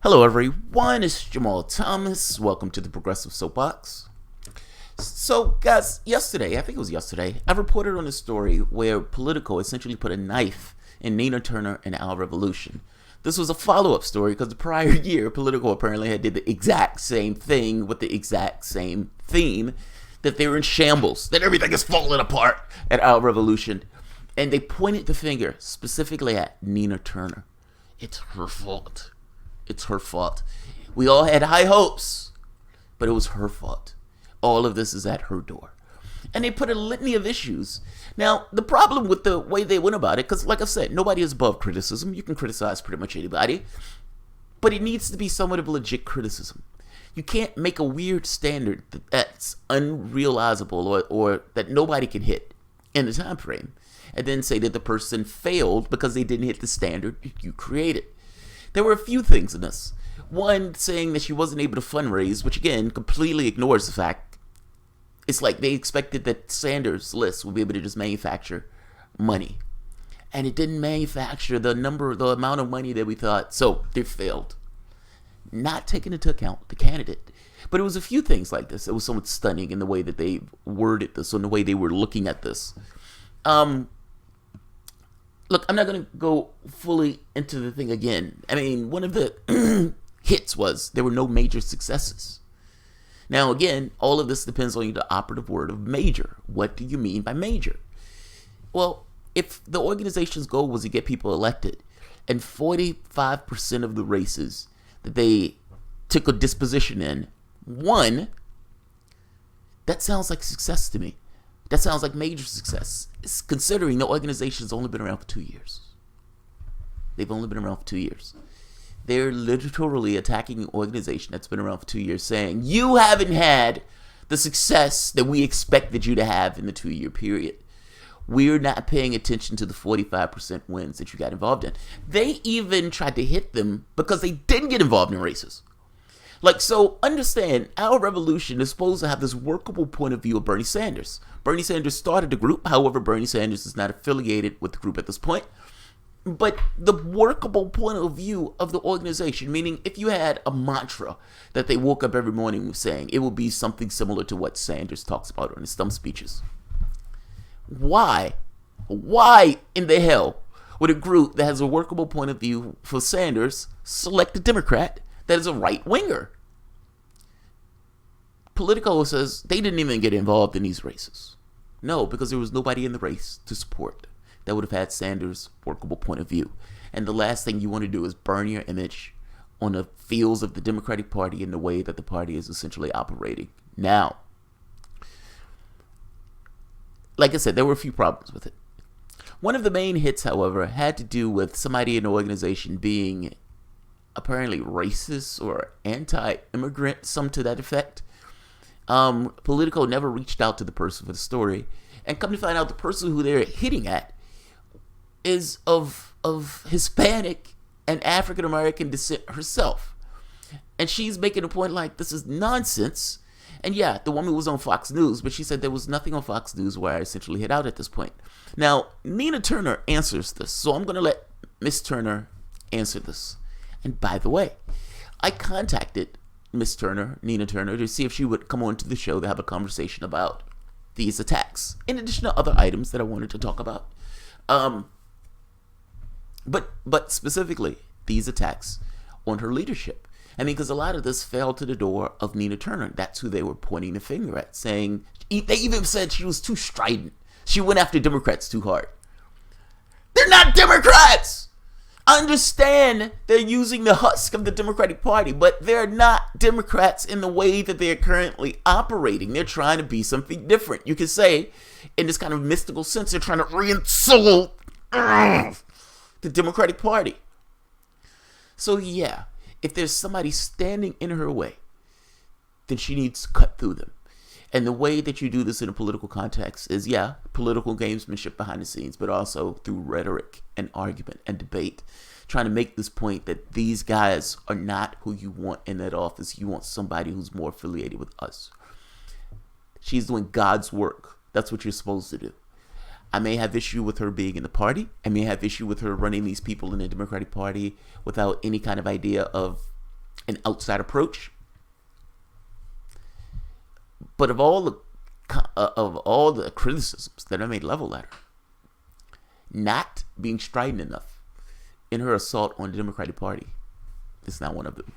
Hello everyone, it's Jamal Thomas. Welcome to the Progressive Soapbox. So guys, I think it was yesterday, I reported on a story where Politico essentially put a knife in Nina Turner and Our Revolution. This was a follow-up story because the prior year, Politico apparently had did the exact same thing with the exact same theme, that they were in shambles, that everything is falling apart at Our Revolution. And they pointed the finger specifically at Nina Turner. It's her fault. It's her fault. We all had high hopes, but it was her fault. All of this is at her door. And they put a litany of issues. Now, the problem with the way they went about it, because like I said, nobody is above criticism. You can criticize pretty much anybody. But it needs to be somewhat of a legit criticism. You can't make a weird standard that's unrealizable or that nobody can hit in the time frame, and then say that the person failed because they didn't hit the standard you created. There were a few things in this. One, saying that she wasn't able to fundraise, which again completely ignores the fact. It's like they expected that Sanders' list would be able to just manufacture money. And it didn't manufacture the amount of money that we thought, so they failed. Not taking into account the candidate. But it was a few things like this. It was somewhat stunning in the way that they worded this, or in the way they were looking at this. Look, I'm not going to go fully into the thing again. I mean, one of the hits was there were no major successes. Now, again, all of this depends on the operative word of major. What do you mean by major? Well, if the organization's goal was to get people elected, and 45% of the races that they took a disposition in won, that sounds like success to me. That sounds like major success, considering the organization's only been around for 2 years. They've only been around for 2 years. They're literally attacking an organization that's been around for 2 years, saying, you haven't had the success that we expected you to have in the 2-year period. We're not paying attention to the 45% wins that you got involved in. They even tried to hit them because they didn't get involved in races. Like, so understand, Our Revolution is supposed to have this workable point of view of Bernie Sanders. Bernie Sanders started the group. However, Bernie Sanders is not affiliated with the group at this point. But the workable point of view of the organization, meaning if you had a mantra that they woke up every morning saying, it would be something similar to what Sanders talks about on his stump speeches. Why in the hell would a group that has a workable point of view for Sanders select a Democrat that is a right-winger? Politico says they didn't even get involved in these races. No, because there was nobody in the race to support that would have had Sanders' workable point of view. And the last thing you want to do is burn your image on the fields of the Democratic Party in the way that the party is essentially operating now. Like I said, there were a few problems with it. One of the main hits, however, had to do with somebody in the organization being apparently racist or anti-immigrant, some to that effect. Politico never reached out to the person for the story, and come to find out the person who they're hitting at is of Hispanic and African American descent herself, and she's making a point like this is nonsense. And yeah, the woman was on Fox News, but she said there was nothing on Fox News where I essentially hit out at this point. Now, Nina Turner answers this, so I'm going to let Miss Turner answer this. And by the way, I contacted Miss Turner, Nina Turner, to see if she would come on to the show to have a conversation about these attacks, in addition to other items that I wanted to talk about. But specifically, these attacks on her leadership. I mean, because a lot of this fell to the door of Nina Turner. That's who they were pointing the finger at, saying, they even said she was too strident. She went after Democrats too hard. They're not Democrats! Understand they're using the husk of the Democratic Party, but they're not Democrats in the way that they're currently operating. They're trying to be something different. You could say, in this kind of mystical sense, they're trying to reinsult the Democratic Party. So yeah, if there's somebody standing in her way, then she needs to cut through them. And the way that you do this in a political context is, yeah, political gamesmanship behind the scenes, but also through rhetoric and argument and debate, trying to make this point that these guys are not who you want in that office. You want somebody who's more affiliated with us. She's doing God's work. That's what you're supposed to do. I may have issue with her being in the party. I may have issue with her running these people in the Democratic Party without any kind of idea of an outside approach. But of all the criticisms that I made leveled at her, not being strident enough in her assault on the Democratic Party is not one of them.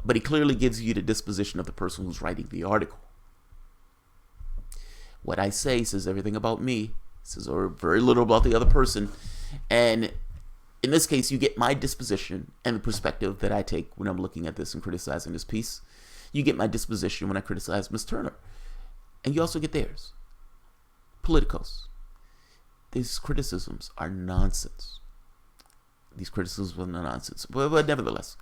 But he clearly gives you the disposition of the person who's writing the article. What I say says everything about me, says very little about the other person, and in this case, you get my disposition and the perspective that I take when I'm looking at this and criticizing this piece. You get my disposition when I criticize Ms. Turner, and you also get theirs. Politicos. These criticisms are nonsense. But nevertheless,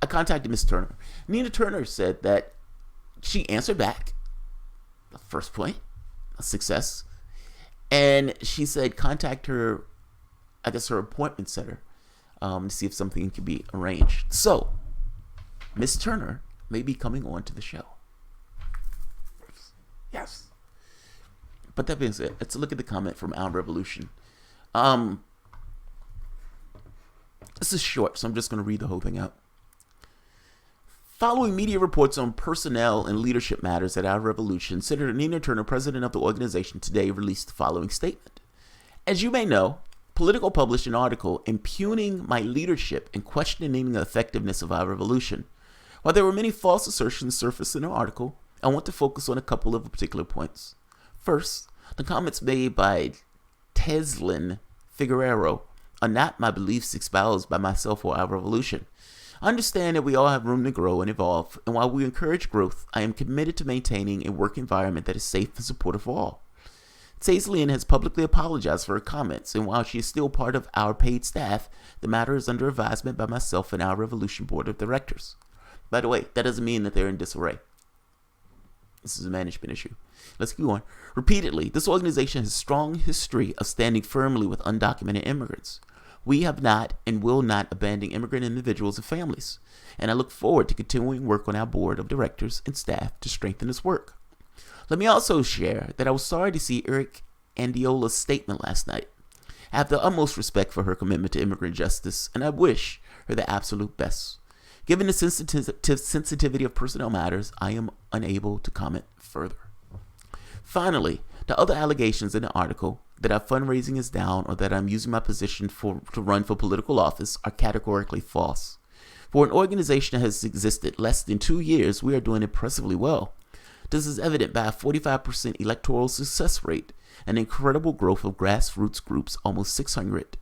I contacted Ms. Turner. Nina Turner said that she answered back. The first point, a success. And she said contact her, I guess her appointment center, to see if something can be arranged. So, Ms. Turner may be coming on to the show. Yes. But that being said, let's look at the comment from Our Revolution. This is short, so I'm just going to read the whole thing out. Following media reports on personnel and leadership matters at Our Revolution, Senator Nina Turner, president of the organization, today released the following statement. As you may know, Politico published an article impugning my leadership and questioning the effectiveness of Our Revolution. While there were many false assertions surfaced in the article, I want to focus on a couple of particular points. First, the comments made by Teslin Figueroa are not my beliefs espoused by myself or Our Revolution. I understand that we all have room to grow and evolve, and while we encourage growth, I am committed to maintaining a work environment that is safe and supportive of all. Teslin has publicly apologized for her comments, and while she is still part of our paid staff, the matter is under advisement by myself and Our Revolution Board of Directors. By the way, that doesn't mean that they're in disarray. This is a management issue. Let's keep going. Repeatedly, this organization has a strong history of standing firmly with undocumented immigrants. We have not and will not abandon immigrant individuals and families, and I look forward to continuing work on our board of directors and staff to strengthen this work. Let me also share that I was sorry to see Eric Andiola's statement last night. I have the utmost respect for her commitment to immigrant justice, and I wish her the absolute best. Given the sensitivity of personnel matters, I am unable to comment further. Finally, the other allegations in the article that our fundraising is down or that I'm using my position to run for political office are categorically false. For an organization that has existed less than 2 years, we are doing impressively well. This is evident by a 45% electoral success rate, an incredible growth of grassroots groups, almost 600,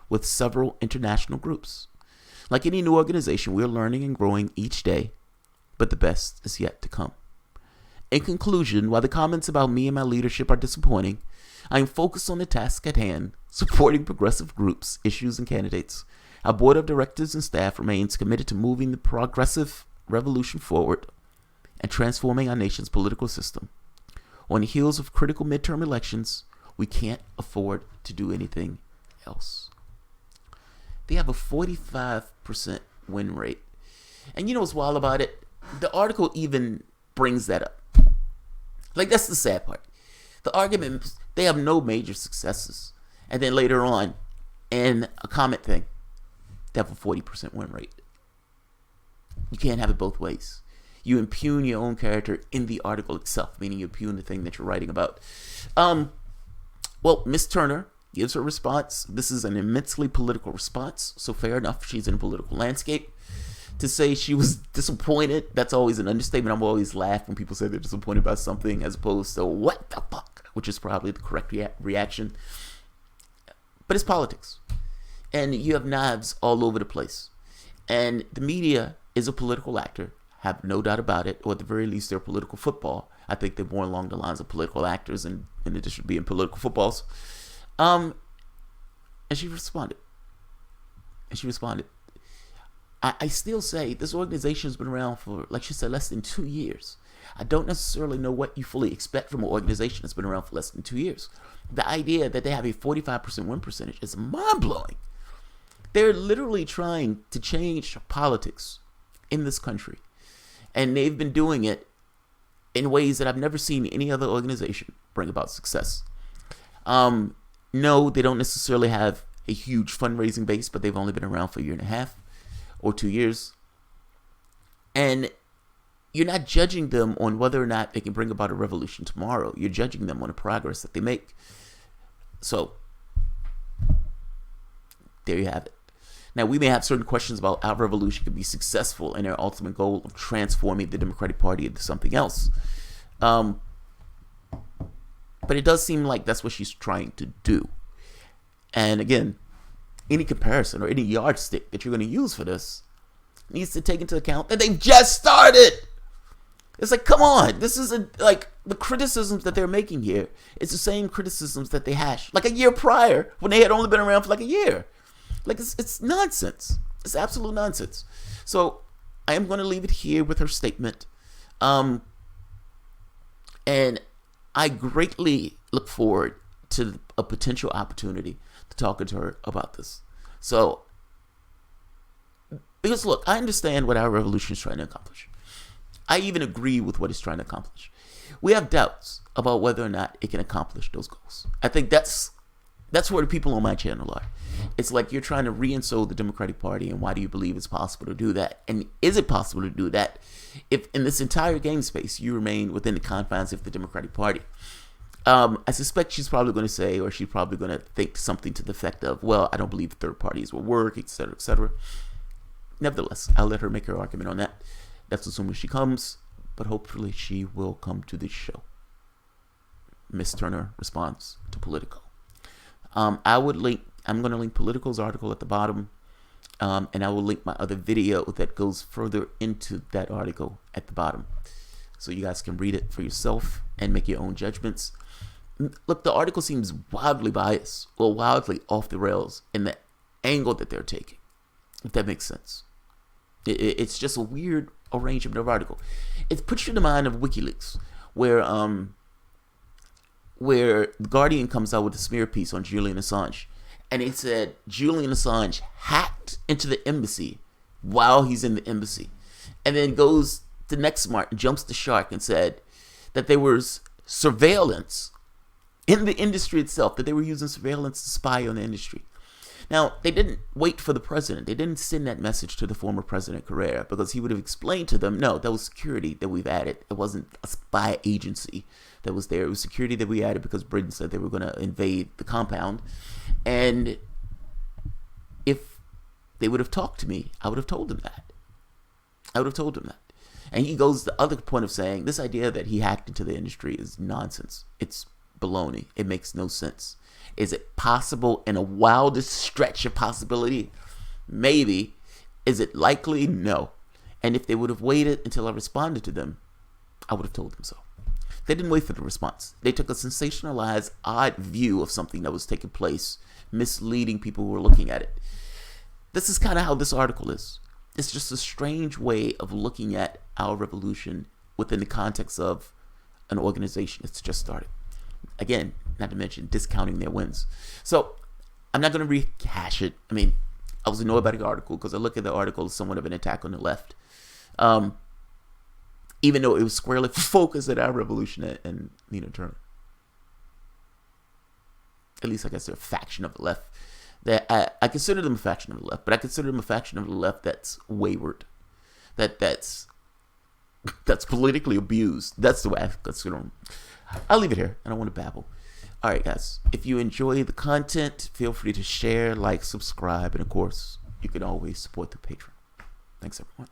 with several international groups. Like any new organization, we are learning and growing each day, but the best is yet to come. In conclusion, while the comments about me and my leadership are disappointing, I am focused on the task at hand, supporting progressive groups, issues, and candidates. Our board of directors and staff remains committed to moving the progressive revolution forward and transforming our nation's political system. On the heels of critical midterm elections, we can't afford to do anything else. They have a 45% win rate. And you know what's wild about it? The article even brings that up. Like, that's the sad part. The argument, they have no major successes. And then later on, in a comment thing, they have a 40% win rate. You can't have it both ways. You impugn your own character in the article itself, meaning you impugn the thing that you're writing about. Well, Miss Turner gives her response. This is an immensely political response, so fair enough. She's in a political landscape. To say she was disappointed, that's always an understatement. I'm always laugh when people say they're disappointed by something as opposed to what the fuck, which is probably the correct reaction. But it's politics. And you have knives all over the place. And the media is a political actor. Have no doubt about it. Or at the very least, they're political football. I think they're more along the lines of political actors in addition to being political footballs. And she responded. I still say this organization has been around for, like she said, less than 2 years. I don't necessarily know what you fully expect from an organization that's been around for less than 2 years. The idea that they have a 45% win percentage is mind-blowing. They're literally trying to change politics in this country. And they've been doing it in ways that I've never seen any other organization bring about success. No, they don't necessarily have a huge fundraising base, but they've only been around for a year and a half. or 2 years. And you're not judging them on whether or not they can bring about a revolution tomorrow. You're judging them on the progress that they make. So, there you have it. Now, we may have certain questions about how revolution can be successful in their ultimate goal of transforming the Democratic Party into something else. But it does seem like that's what she's trying to do. And again, any comparison or any yardstick that you're going to use for this needs to take into account that they've just started. It's like, come on. This isn't like the criticisms that they're making here. It's the same criticisms that they hashed like a year prior when they had only been around for like a year. Like, it's nonsense. It's absolute nonsense. So I am going to leave it here with her statement. And I greatly look forward to a potential opportunity to talk to her about this. So, because look, I understand what our revolution is trying to accomplish. I even agree with what it's trying to accomplish. We have doubts about whether or not it can accomplish those goals. I think that's where the people on my channel are. It's like you're trying to reinsert the Democratic Party, and why do you believe it's possible to do that? And is it possible to do that if in this entire game space you remain within the confines of the Democratic Party? I suspect she's probably going to say, or she's probably going to think something to the effect of, well, I don't believe third parties will work, etc., etc. Nevertheless, I'll let her make her argument on that. That's assuming she comes, but hopefully she will come to this show. Miss Turner responds to Politico. I'm going to link Politico's article at the bottom, and I will link my other video that goes further into that article at the bottom, so you guys can read it for yourself and make your own judgments. Look, the article seems wildly biased or wildly off the rails in the angle that they're taking, if that makes sense. It's just a weird arrangement of article. It puts you in the mind of WikiLeaks, where The Guardian comes out with a smear piece on Julian Assange, and it said Julian Assange hacked into the embassy while he's in the embassy, and then goes the next smart and jumps the shark and said that there was surveillance in the industry itself, that they were using surveillance to spy on the industry. Now, they didn't wait for the president. They didn't send that message to the former President Carrera, because he would have explained to them, no, that was security that we've added. It wasn't a spy agency that was there. It was security that we added because Britain said they were going to invade the compound. And if they would have talked to me, I would have told them that. And he goes to the other point of saying this idea that he hacked into the industry is nonsense. It's baloney. It makes no sense. Is it possible in a wildest stretch of possibility? Maybe. Is it likely? No. And if they would have waited until I responded to them, I would have told them so. They didn't wait for the response. They took a sensationalized, odd view of something that was taking place, misleading people who were looking at it. This is kind of how this article is. It's just a strange way of looking at our revolution within the context of an organization that's just started. Again, not to mention discounting their wins. So I'm not going to rehash it. I mean, I was annoyed by the article because I look at the article as somewhat of an attack on the left. Even though it was squarely focused at our revolution and Nina Turner. At least I guess they're a faction of the left. That I consider them a faction of the left, but I consider them a faction of the left that's wayward. That's politically abused. That's the way I consider them. I'll leave it here. I don't want to babble. All right, guys. If you enjoy the content, feel free to share, like, subscribe, and of course, you can always support the Patreon. Thanks, everyone.